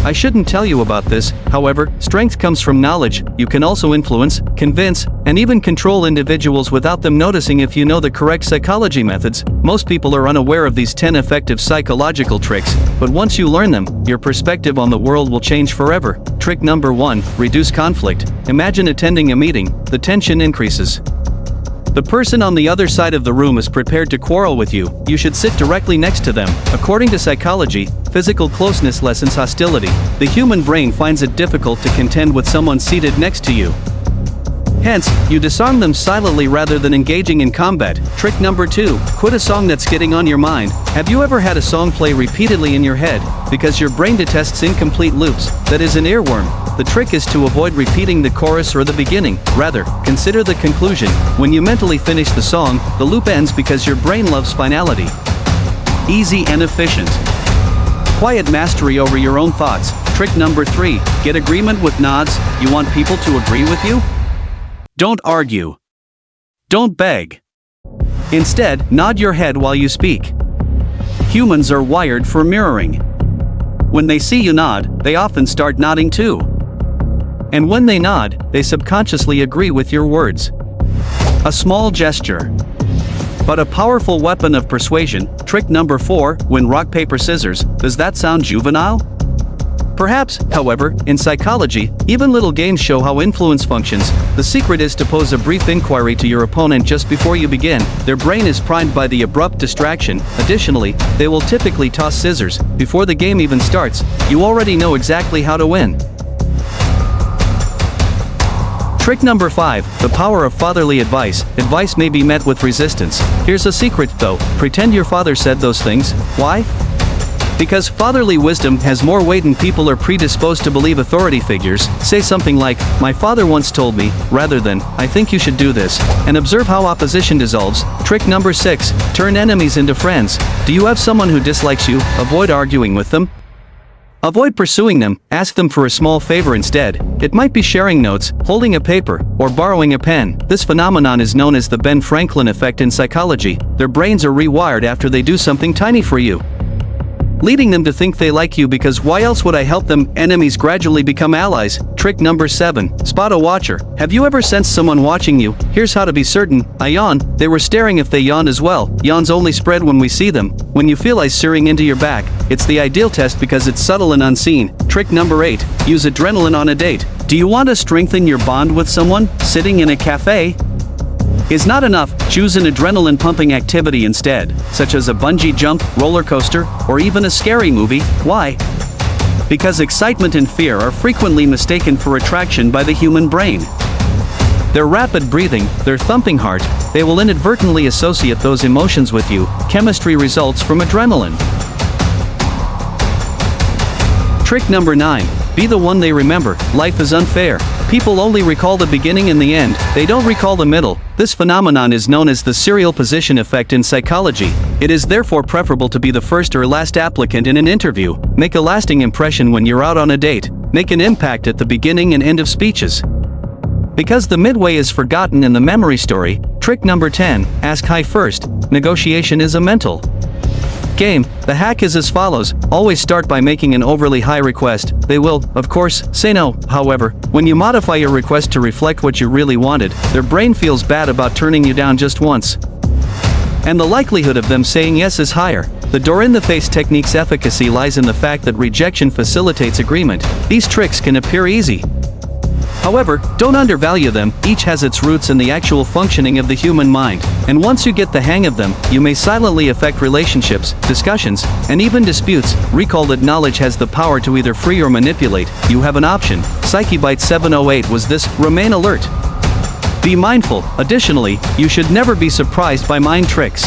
I shouldn't tell you about this, however, strength comes from knowledge. You can also influence, convince, and even control individuals without them noticing if you know the correct psychology methods. Most people are unaware of these 10 effective psychological tricks, but once you learn them, your perspective on the world will change forever. Trick number 1, reduce conflict. Imagine attending a meeting, the tension increases. The person on the other side of the room is prepared to quarrel with you. You should sit directly next to them. According to psychology, physical closeness lessens hostility. The human brain finds it difficult to contend with someone seated next to you. Hence, you disarm them silently rather than engaging in combat. Trick number 2, quit a song that's getting on your mind. Have you ever had a song play repeatedly in your head? Because your brain detests incomplete loops, that is an earworm. The trick is to avoid repeating the chorus or the beginning. Rather, consider the conclusion. When you mentally finish the song, the loop ends because your brain loves finality. Easy and efficient. Quiet mastery over your own thoughts. Trick number 3, get agreement with nods. You want people to agree with you? Don't argue. Don't beg. Instead, nod your head while you speak. Humans are wired for mirroring. When they see you nod, they often start nodding too. And when they nod, they subconsciously agree with your words. A small gesture, but a powerful weapon of persuasion. Trick number 4, win rock paper scissors. Does that sound juvenile? Perhaps, however, in psychology, even little games show how influence functions. The secret is to pose a brief inquiry to your opponent just before you begin. Their brain is primed by the abrupt distraction. Additionally, they will typically toss scissors. Before the game even starts, you already know exactly how to win. Trick number 5, the power of fatherly advice. Advice may be met with resistance. Here's a secret though, pretend your father said those things. Why? Because fatherly wisdom has more weight and people are predisposed to believe authority figures. Say something like, my father once told me, rather than, I think you should do this, and observe how opposition dissolves. Trick number 6, turn enemies into friends. Do you have someone who dislikes you? Avoid arguing with them. Avoid pursuing them, ask them for a small favor instead. It might be sharing notes, holding a paper, or borrowing a pen. This phenomenon is known as the Ben Franklin effect in psychology. Their brains are rewired after they do something tiny for you, leading them to think they like you because why else would I help them? Enemies gradually become allies. Trick number 7, spot a watcher. Have you ever sensed someone watching you? Here's how to be certain. I yawn. They were staring if they yawned as well. Yawns only spread when we see them. When you feel eyes searing into your back, it's the ideal test because it's subtle and unseen. Trick number 8, use adrenaline on a date. Do you want to strengthen your bond with someone? Sitting in a cafe is not enough. Choose an adrenaline-pumping activity instead, such as a bungee jump, roller coaster, or even a scary movie. Why? Because excitement and fear are frequently mistaken for attraction by the human brain. Their rapid breathing, their thumping heart, they will inadvertently associate those emotions with you. Chemistry results from adrenaline. Trick number 9, be the one they remember. Life is unfair. People only recall the beginning and the end, they don't recall the middle. This phenomenon is known as the serial position effect in psychology. It is therefore preferable to be the first or last applicant in an interview. Make a lasting impression when you're out on a date. Make an impact at the beginning and end of speeches, because the midway is forgotten in the memory story. Trick number 10, ask high first. Negotiation is a mental game. The hack is as follows. Always start by making an overly high request. They will, of course, say no. However, when you modify your request to reflect what you really wanted, their brain feels bad about turning you down just once, and the likelihood of them saying yes is higher. The door-in-the-face technique's efficacy lies in the fact that rejection facilitates agreement. These tricks can appear easy. However, don't undervalue them. Each has its roots in the actual functioning of the human mind, and once you get the hang of them, you may silently affect relationships, discussions, and even disputes. Recall that knowledge has the power to either free or manipulate. You have an option. PsycheBites708 was this. Remain alert. Be mindful. Additionally, you should never be surprised by mind tricks.